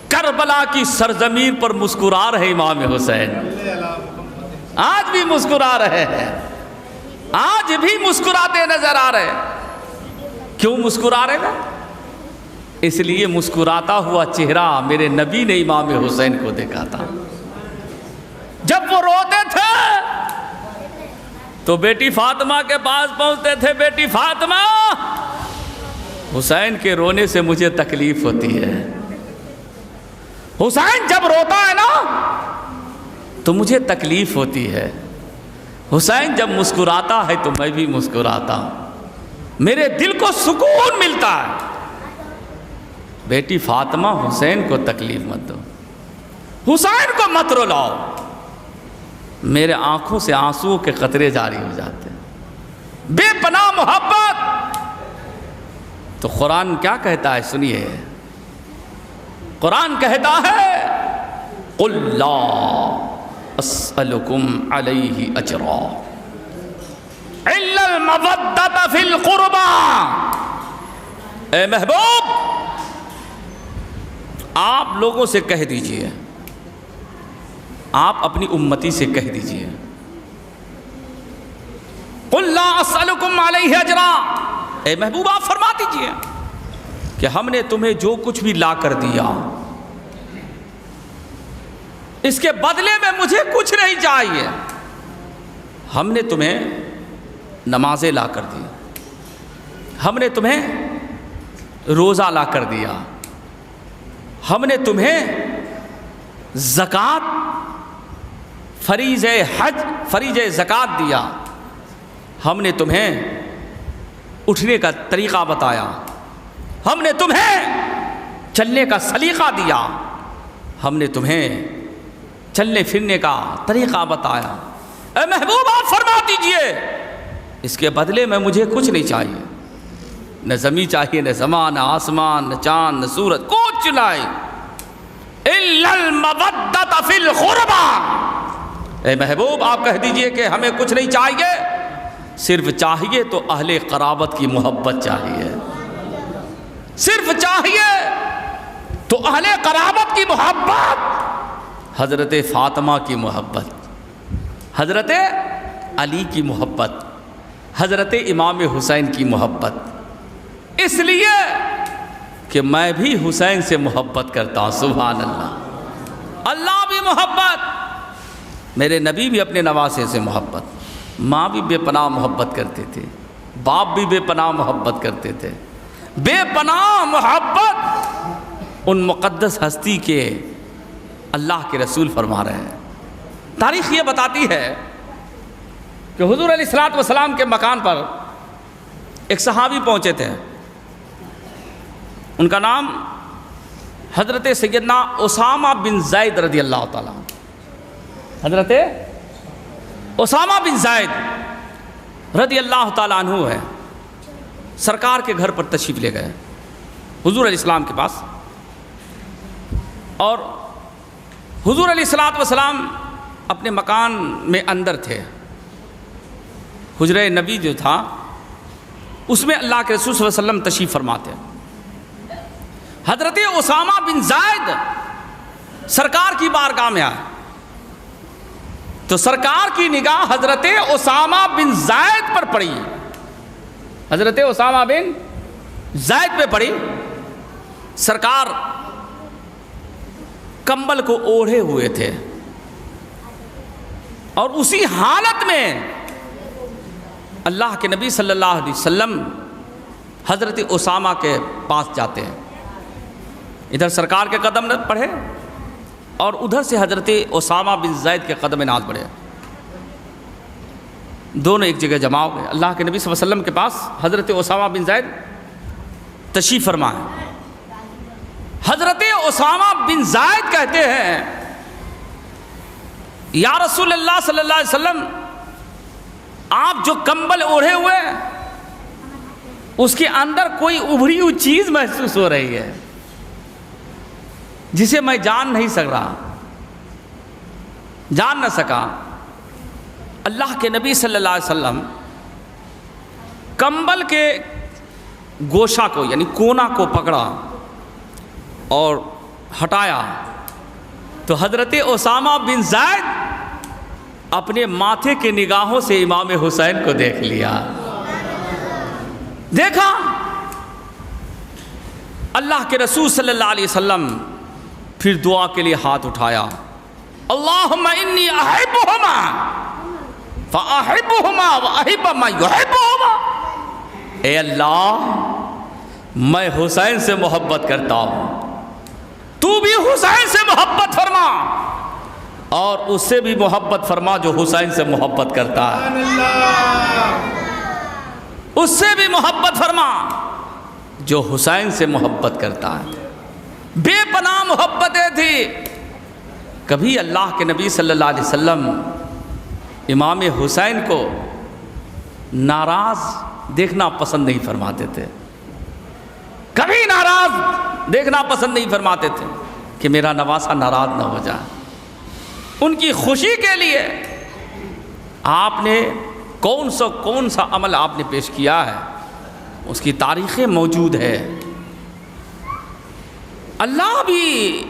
کربلا کی سرزمین پر مسکرا رہے امام حسین، آج بھی مسکرا رہے ہیں، آج بھی مسکراتے نظر آ رہے ہیں۔ کیوں مسکرا رہے ہیں؟ اس لیے مسکراتا ہوا چہرہ میرے نبی نے امام حسین کو دیکھا تھا۔ جب وہ روتے تھے تو بیٹی فاطمہ کے پاس پہنچتے تھے، بیٹی فاطمہ حسین کے رونے سے مجھے تکلیف ہوتی ہے، حسین جب روتا ہے نا تو مجھے تکلیف ہوتی ہے، حسین جب مسکراتا ہے تو میں بھی مسکراتا ہوں، میرے دل کو سکون ملتا ہے۔ بیٹی فاطمہ حسین کو تکلیف مت دو، حسین کو مت رلاؤ۔ میرے آنکھوں سے آنسوؤں کے قطرے جاری ہو جاتے ہیں، بے پناہ محبت۔ تو قرآن کیا کہتا ہے سنیے، قرآن کہتا ہے قُلْ لَا أَسْأَلُكُمْ عَلَيْهِ أَجْرًا إِلَّا الْمَوَدَّةَ فِي الْقُرْبَى۔ اے محبوب، آپ لوگوں سے کہہ دیجئے، آپ اپنی امتی سے کہہ دیجئے، قُلْ لَا أَسْأَلُكُمْ عَلَيْهِ أَجْرًا، اے محبوب آپ فرما دیجئے کہ ہم نے تمہیں جو کچھ بھی لا کر دیا اس کے بدلے میں مجھے کچھ نہیں چاہیے۔ ہم نے تمہیں نمازیں لا کر دی، ہم نے تمہیں روزہ لا کر دیا، ہم نے تمہیں زکوٰۃ، فریضہ حج، فریضہ زکوٰۃ دیا، ہم نے تمہیں اٹھنے کا طریقہ بتایا، ہم نے تمہیں چلنے کا سلیقہ دیا، ہم نے تمہیں چلنے پھرنے کا طریقہ بتایا۔ اے محبوب آپ فرما دیجئے اس کے بدلے میں مجھے کچھ نہیں چاہیے، نہ زمین چاہیے، نہ زمان، نہ آسمان، نہ چاند، نہ سورج، کچھ نہیں، إِلَّا الْمَوَدَّةَ فِي الْقُرْبَى۔ اے محبوب آپ کہہ دیجئے کہ ہمیں کچھ نہیں چاہیے، صرف چاہیے تو اہل قرابت کی محبت چاہیے، صرف چاہیے تو اہل قرابت کی محبت، حضرت فاطمہ کی محبت، حضرت علی کی محبت، حضرت امام حسین کی محبت، اس لیے کہ میں بھی حسین سے محبت کرتا ہوں۔ سبحان اللہ، اللہ بھی محبت، میرے نبی بھی اپنے نواسے سے محبت، ماں بھی بے پناہ محبت کرتے تھے، باپ بھی بے پناہ محبت کرتے تھے، بے پناہ محبت ان مقدس ہستی کے اللہ کے رسول فرما رہے ہیں۔ تاریخ یہ بتاتی ہے کہ حضور علیہ الصلوۃ والسلام کے مکان پر ایک صحابی پہنچے تھے، ان کا نام حضرت سیدنا اسامہ بن زید رضی اللہ تعالیٰ، حضرت اسامہ بن زید رضی اللہ تعالیٰ عنہ ہے۔ سرکار کے گھر پر تشریف لے گئے حضور علیہ السلام کے پاس، اور حضور علیہ الصلوۃ والسلام اپنے مکان میں اندر تھے، حجرہ نبی جو تھا اس میں اللہ کے رسول صلی اللہ علیہ وسلم تشریف فرماتے۔ حضرت اسامہ بن زید سرکار کی بارگاہ میں آئے تو سرکار کی نگاہ حضرت اسامہ بن زید پر پڑی، حضرت اسامہ بن زید پہ پڑی۔ سرکار کمبل کو اوڑھے ہوئے تھے اور اسی حالت میں اللہ کے نبی صلی اللہ علیہ وسلم حضرت اسامہ کے پاس جاتے ہیں، ادھر سرکار کے قدم پڑھے اور ادھر سے حضرت اسامہ بن زید کے قدم ناز بڑھے، دونوں ایک جگہ جمع ہو گئے۔ اللہ کے نبی صلی اللہ علیہ وسلم کے پاس حضرت اسامہ بن زید تشریف فرمائے۔ حضرت اسامہ بن زید کہتے ہیں یا رسول اللہ صلی اللہ علیہ وسلم، آپ جو کمبل اوڑھے ہوئے اس کے اندر کوئی ابھری ہوئی چیز محسوس ہو رہی ہے جسے میں جان نہیں سک رہا، جان نہ سکا۔ اللہ کے نبی صلی اللہ علیہ وسلم کمبل کے گوشہ کو یعنی کونا کو پکڑا اور ہٹایا تو حضرت اسامہ بن زید اپنے ماتھے کے نگاہوں سے امام حسین کو دیکھ لیا. دیکھا اللہ کے رسول صلی اللہ علیہ وسلم پھر دعا کے لیے ہاتھ اٹھایا. اللہم انی احبہما فاحبہما واحب من یحبہما. اے اللہ میں حسین سے محبت کرتا ہوں, تو بھی حسین سے محبت فرما اور اس سے بھی محبت فرما جو حسین سے محبت کرتا ہے. اس سے بھی محبت فرما جو حسین سے محبت کرتا ہے. بے پناہ محبتیں تھی. کبھی اللہ کے نبی صلی اللہ علیہ وسلم امام حسین کو ناراض دیکھنا پسند نہیں فرماتے تھے. کبھی ناراض دیکھنا پسند نہیں فرماتے تھے کہ میرا نواسہ ناراض نہ ہو جائے. ان کی خوشی کے لیے آپ نے کون سا عمل آپ نے پیش کیا ہے, اس کی تاریخیں موجود ہے. اللہ بھی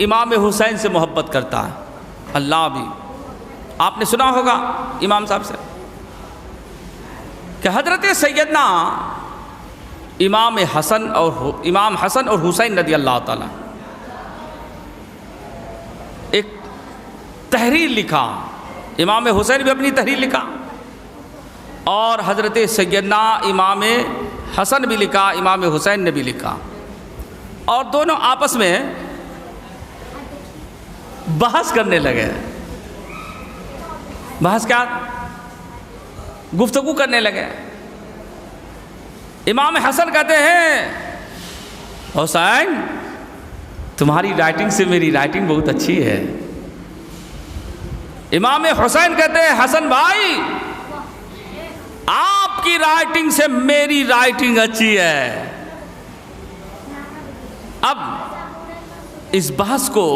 امام حسین سے محبت کرتا ہے. اللہ بھی, آپ نے سنا ہوگا امام صاحب سے کہ حضرت سیدنا امام حسن اور حسین رضی اللہ تعالیٰ ایک تحریر لکھا. امام حسین بھی اپنی تحریر لکھا اور حضرت سیدنا امام حسن بھی لکھا, امام حسین نے بھی لکھا, اور دونوں آپس میں بحث کرنے لگے. بحث کیا, گفتگو کرنے لگے. امام حسن کہتے ہیں حسین تمہاری رائٹنگ سے میری رائٹنگ بہت اچھی ہے. امام حسین کہتے ہیں حسن بھائی آپ کی رائٹنگ سے میری رائٹنگ اچھی ہے. اب اس بحث کو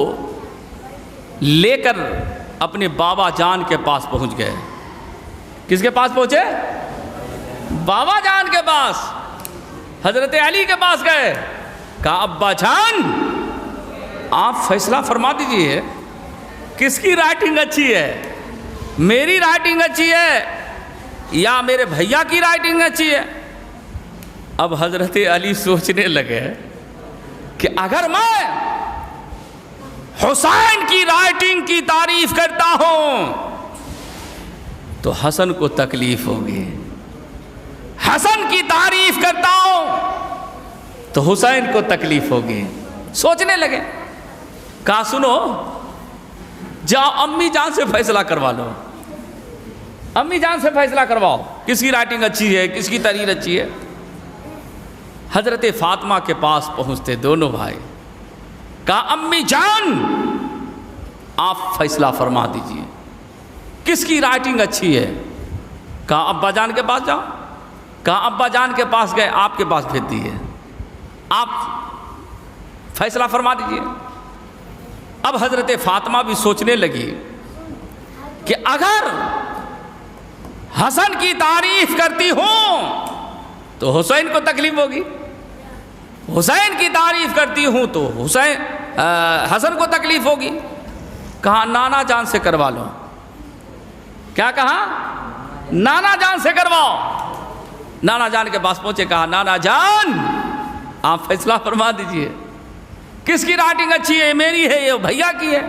لے کر اپنے بابا جان کے پاس پہنچ گئے. کس کے پاس پہنچے؟ بابا جان کے پاس, حضرت علی کے پاس گئے. کہا ابا جان آپ فیصلہ فرما دیجئے کس کی رائٹنگ اچھی ہے, میری رائٹنگ اچھی ہے یا میرے بھیا کی رائٹنگ اچھی ہے. اب حضرت علی سوچنے لگے کہ اگر میں حسین کی رائٹنگ کی تعریف کرتا ہوں تو حسن کو تکلیف ہوگی, حسن کی تعریف کرتا ہوں تو حسین کو تکلیف ہوگی. سوچنے لگے. کہا سنو جاؤ امی جان سے فیصلہ کروا لو, امی جان سے فیصلہ کرواؤ کس کی رائٹنگ اچھی ہے, کس کی تحریر اچھی ہے. حضرت فاطمہ کے پاس پہنچتے دونوں بھائی. کہا امی جان آپ فیصلہ فرما دیجئے کس کی رائٹنگ اچھی ہے. کہا ابا جان کے پاس جاؤ. کہا ابا جان کے پاس گئے, آپ کے پاس بھیج دیے, آپ فیصلہ فرما دیجئے. اب حضرت فاطمہ بھی سوچنے لگی کہ اگر حسن کی تعریف کرتی ہوں تو حسین کو تکلیف ہوگی, حسین کی تعریف کرتی ہوں تو حسن کو تکلیف ہوگی. کہا نانا جان سے کروا لو. کیا کہا؟ نانا جان سے کرواؤ. نانا جان کے پاس پہنچے. کہا نانا جان آپ فیصلہ فرما دیجئے کس کی رائٹنگ اچھی ہے, میری ہے یا بھیا کی ہے.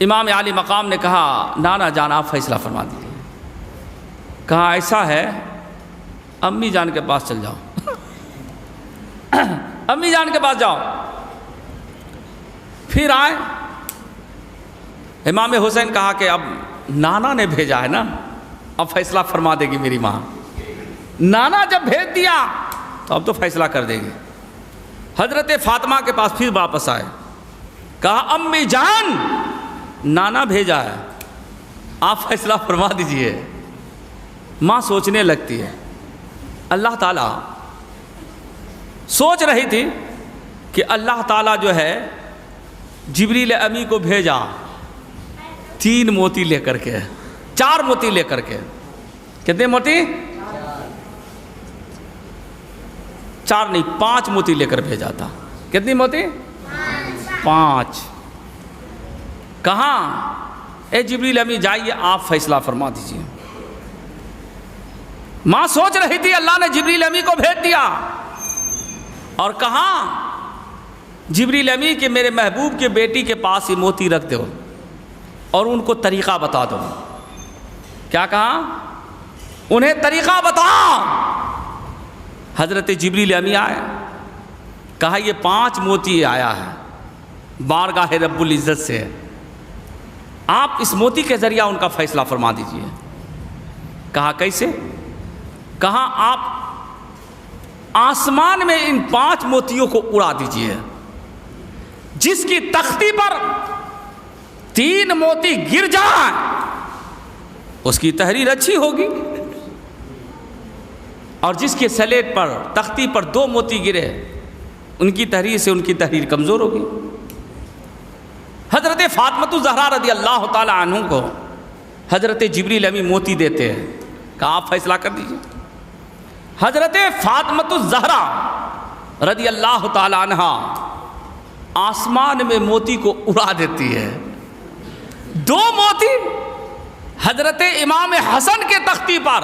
امام عالی مقام نے کہا نانا جان آپ فیصلہ فرما دیجئے. کہا ایسا ہے امی جان کے پاس چل جاؤ. امی جان کے پاس جاؤ. پھر آئے. امام حسین کہا کہ اب نانا نے بھیجا ہے نا, اب فیصلہ فرما دے گی میری ماں. نانا جب بھیج دیا تو اب تو فیصلہ کر دے گی. حضرت فاطمہ کے پاس پھر واپس آئے. کہا امی جان نانا بھیجا ہے, آپ فیصلہ فرما دیجئے. ماں سوچنے لگتی ہے. اللہ تعالیٰ سوچ رہی تھی کہ اللہ تعالیٰ جو ہے جبریل امی کو بھیجا 3 موتی لے کر کے, 4 موتی لے کر کے. کتنے موتی؟ 4 نہیں 5 موتی لے کر بھیجا تھا۔ کتنی موتی؟ 5۔ کہاں؟ اے جبریل امی جائیے آپ فیصلہ فرما دیجیے۔ ماں سوچ رہی تھی اللہ نے جبریل امی کو بھیج دیا، اور کہاں؟ جبریل امی کہ میرے محبوب کے بیٹی کے پاس یہ موتی رکھ دو اور ان کو طریقہ بتا دو۔ کیا کہا؟ انہیں طریقہ بتا۔ حضرت جبریل امی آئے، کہا یہ 5 موتی آیا ہے بارگاہ رب العزت سے، آپ اس موتی کے ذریعہ ان کا فیصلہ فرما دیجئے۔ کہا کیسے؟ کہا آپ آسمان میں ان 5 موتیوں کو اڑا دیجئے، جس کی تختی پر 3 موتی گر جائیں اس کی تحریر اچھی ہوگی، اور جس کے سلیٹ پر تختی پر 2 موتی گرے ان کی تحریر سے ان کی تحریر کمزور ہوگی۔ حضرت فاطمہ الزہرا رضی اللہ تعالی عنہ کو حضرت جبریل امی موتی دیتے ہیں، کہا آپ فیصلہ کر دیجئے۔ حضرت فاطمہ الزہرا رضی اللہ تعالی عنہ آسمان میں موتی کو اڑا دیتی ہے۔ 2 موتی حضرت امام حسن کے تختی پر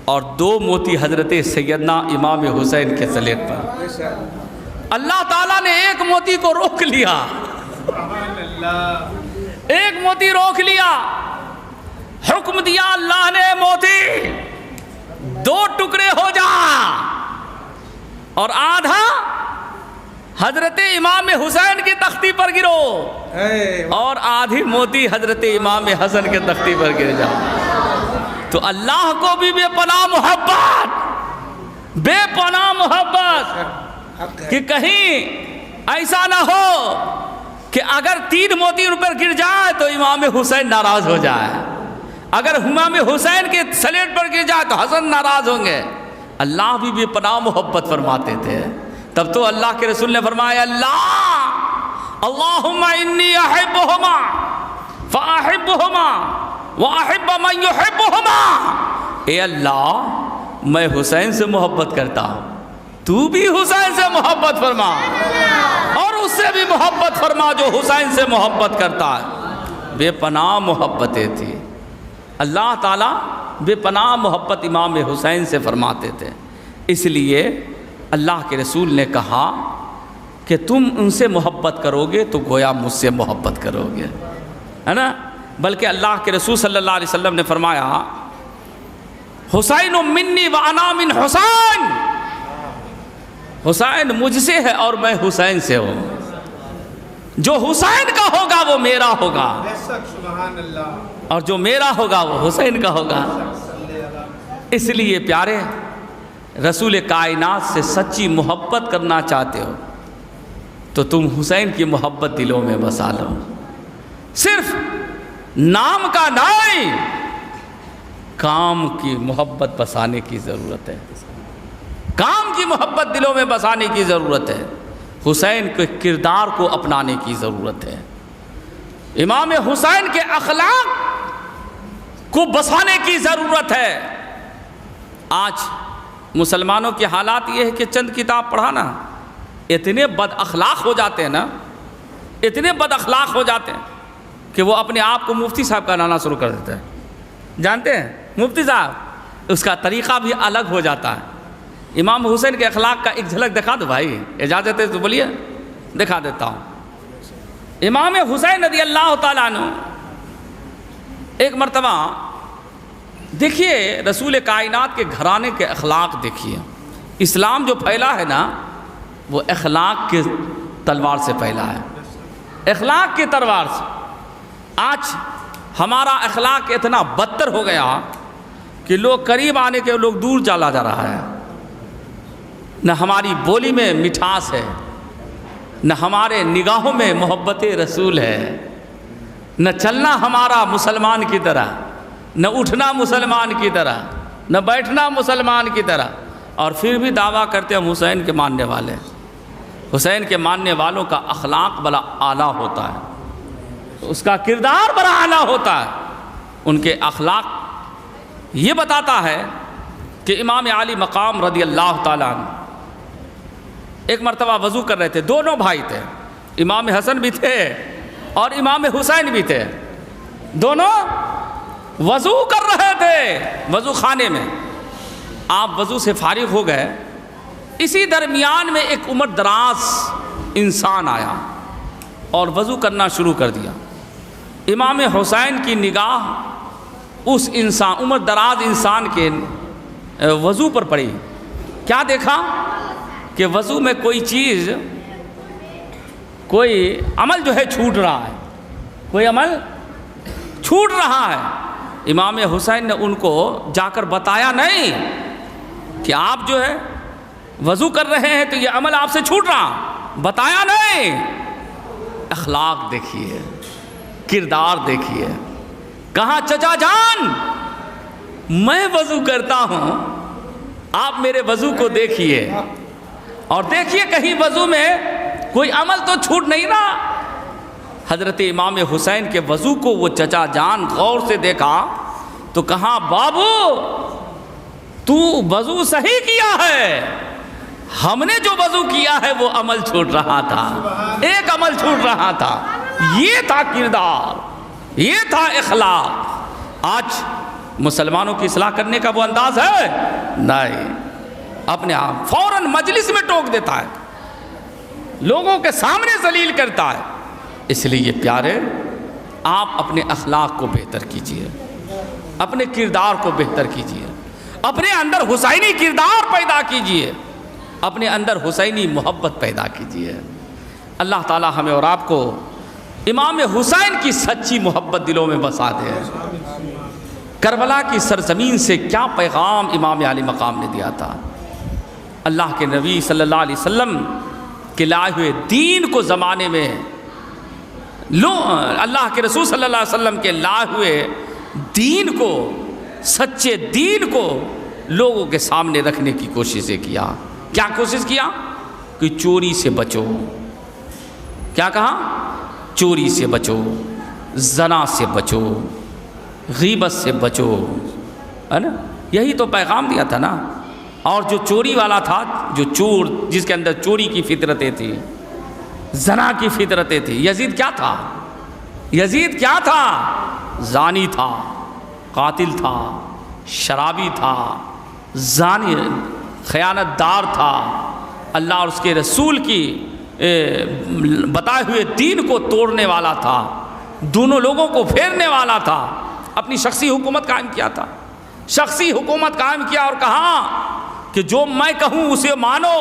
اور 2 موتی حضرت سیدنا امام حسین کے سلیٹ پر۔ اللہ تعالیٰ نے 1 موتی کو روک لیا، 1 موتی روک لیا، حکم دیا اللہ نے موتی 2 ٹکڑے ہو جا، اور آدھا حضرت امام حسین کی تختی پر گرو اور آدھی موتی حضرت امام حسن کے تختی پر گر جا۔ تو اللہ کو بھی بے پناہ محبت، بے پناہ محبت کہ کہیں ایسا نہ ہو کہ اگر 3 موتی ان پر گر جائے تو امام حسین ناراض ہو جائے، اگر امام حسین کے سلیٹ پر گر جائے تو حسن ناراض ہوں گے۔ اللہ بھی بے پناہ محبت فرماتے تھے۔ تب تو اللہ کے رسول نے فرمایا اللہم انی احبہما فاحبہما واحب من یحبہما، اے اللہ میں حسین سے محبت کرتا ہوں، تو بھی حسین سے محبت فرما اور اس سے بھی محبت فرما جو حسین سے محبت کرتا ہے۔ بے پناہ محبتیں تھی، اللہ تعالیٰ بے پناہ محبت امام حسین سے فرماتے تھے۔ اس لیے اللہ کے رسول نے کہا کہ تم ان سے محبت کرو گے تو گویا مجھ سے محبت کرو گے، ہے نا؟ بلکہ اللہ کے رسول صلی اللہ علیہ وسلم نے فرمایا حسین منی وانا من حسین، حسین مجھ سے ہے اور میں حسین سے ہوں، جو حسین کا ہوگا وہ میرا ہوگا، اور جو میرا ہوگا وہ حسین کا ہوگا۔ اس لیے پیارے رسول کائنات سے سچی محبت کرنا چاہتے ہو تو تم حسین کی محبت دلوں میں بسا لو۔ صرف نام کا نہیں، کام کی محبت بسانے کی ضرورت ہے، کام کی محبت دلوں میں بسانے کی ضرورت ہے، حسین کے کردار کو اپنانے کی ضرورت ہے، امام حسین کے اخلاق کو بسانے کی ضرورت ہے۔ آج مسلمانوں کے حالات یہ ہے کہ چند کتاب پڑھانا اتنے بد اخلاق ہو جاتے ہیں نا، اتنے بد اخلاق ہو جاتے ہیں کہ وہ اپنے آپ کو مفتی صاحب کا نانا شروع کر دیتے ہیں۔ جانتے ہیں مفتی صاحب، اس کا طریقہ بھی الگ ہو جاتا ہے۔ امام حسین کے اخلاق کا ایک جھلک دکھا دو بھائی، اجازت ہے تو بولیے، دکھا دیتا ہوں۔ امام حسین رضی اللہ تعالیٰ عنہ ایک مرتبہ دیکھیے رسول کائنات کے گھرانے کے اخلاق دیکھیے، اسلام جو پھیلا ہے نا وہ اخلاق کے تلوار سے پھیلا ہے، اخلاق کی تلوار سے۔ آج ہمارا اخلاق اتنا بدتر ہو گیا کہ لوگ قریب آنے کے لوگ دور چلا جا رہا ہے، نہ ہماری بولی میں مٹھاس ہے، نہ ہمارے نگاہوں میں محبت رسول ہے، نہ چلنا ہمارا مسلمان کی طرح، نہ اٹھنا مسلمان کی طرح، نہ بیٹھنا مسلمان کی طرح، اور پھر بھی دعویٰ کرتے ہیں ہم حسین کے ماننے والے۔ حسین کے ماننے والوں کا اخلاق بڑا اعلیٰ ہوتا ہے، اس کا کردار بڑا اعلیٰ ہوتا ہے، ان کے اخلاق یہ بتاتا ہے کہ امام علی مقام رضی اللہ تعالیٰ عنہ ایک مرتبہ وضو کر رہے تھے، دونوں بھائی تھے، امام حسن بھی تھے اور امام حسین بھی تھے، دونوں وضو کر رہے تھے وضو خانے میں۔ آپ وضو سے فارغ ہو گئے، اسی درمیان میں ایک عمر دراز انسان آیا اور وضو کرنا شروع کر دیا۔ امام حسین کی نگاہ اس انسان عمر دراز انسان کے وضو پر پڑی۔ کیا دیکھا کہ وضو میں کوئی چیز، کوئی عمل جو ہے چھوٹ رہا ہے، کوئی عمل چھوٹ رہا ہے۔ امام حسین نے ان کو جا کر بتایا نہیں کہ آپ جو ہے وضو کر رہے ہیں تو یہ عمل آپ سے چھوٹ رہا، بتایا نہیں۔ اخلاق دیکھیے، کردار دیکھیے۔ کہاں چچا جان میں وضو کرتا ہوں، آپ میرے وضو کو دیکھیے اور دیکھیے کہیں وضو میں کوئی عمل تو چھوٹ نہیں رہا۔ حضرت امام حسین کے وضو کو وہ چچا جان غور سے دیکھا تو کہا بابو تو وضو صحیح کیا ہے، ہم نے جو وضو کیا ہے وہ عمل چھوٹ رہا تھا، ایک عمل چھوٹ رہا تھا۔ یہ تھا کردار، یہ تھا اخلاق۔ آج مسلمانوں کی اصلاح کرنے کا وہ انداز ہے نہیں، اپنے آپ فوراً مجلس میں ٹوک دیتا ہے، لوگوں کے سامنے ذلیل کرتا ہے۔ اس لیے پیارے، آپ اپنے اخلاق کو بہتر کیجئے، اپنے کردار کو بہتر کیجئے، اپنے اندر حسینی کردار پیدا کیجئے، اپنے اندر حسینی محبت پیدا کیجئے۔ اللہ تعالی ہمیں اور آپ کو امام حسین کی سچی محبت دلوں میں بسا دے۔ کربلا کی سرزمین سے کیا پیغام امام علی مقام نے دیا تھا؟ اللہ کے نبی صلی اللہ علیہ وسلم کے لائے ہوئے دین کو زمانے میں اللہ کے رسول صلی اللہ علیہ وسلم کے لائے ہوئے دین کو، سچے دین کو لوگوں کے سامنے رکھنے کی کوششیں کیا۔ کیا کوشش کیا؟ کہ چوری سے بچو۔ کیا کہا؟ چوری سے بچو، زنا سے بچو، غیبت سے بچو، ہے نا؟ یہی تو پیغام دیا تھا نا۔ اور جو چوری والا تھا، جو چور، جس کے اندر چوری کی فطرتیں تھی، زنا کی فطرتیں تھی، یزید کیا تھا؟ یزید کیا تھا؟ زانی تھا، قاتل تھا، شرابی تھا، زانی، خیانت دار تھا، اللہ اور اس کے رسول کی بتائے ہوئے دین کو توڑنے والا تھا، دونوں لوگوں کو پھیرنے والا تھا۔ اپنی شخصی حکومت قائم کیا تھا، شخصی حکومت قائم کیا اور کہا کہ جو میں کہوں اسے مانو۔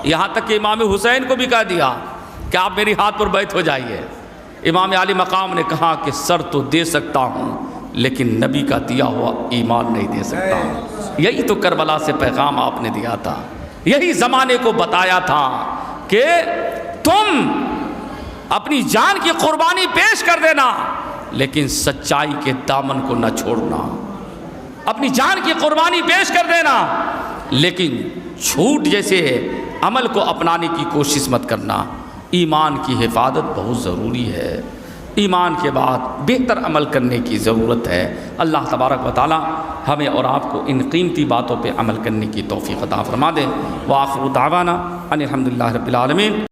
یہاں تک کہ امام حسین کو بھی کہہ دیا کہ آپ میری ہاتھ پر بیعت ہو جائیے۔ امام علی مقام نے کہا کہ سر تو دے سکتا ہوں لیکن نبی کا دیا ہوا ایمان نہیں دے سکتا ہوں۔ یہی تو کربلا سے پیغام آپ نے دیا تھا، یہی زمانے کو بتایا تھا کہ تم اپنی جان کی قربانی پیش کر دینا لیکن سچائی کے دامن کو نہ چھوڑنا، اپنی جان کی قربانی پیش کر دینا لیکن جھوٹ جیسے عمل کو اپنانے کی کوشش مت کرنا۔ ایمان کی حفاظت بہت ضروری ہے، ایمان کے بعد بہتر عمل کرنے کی ضرورت ہے۔ اللہ تبارک و تعالی ہمیں اور آپ کو ان قیمتی باتوں پہ عمل کرنے کی توفیق عطا فرما دے۔ وآخر دعوانا ان الحمدللہ رب العالمین۔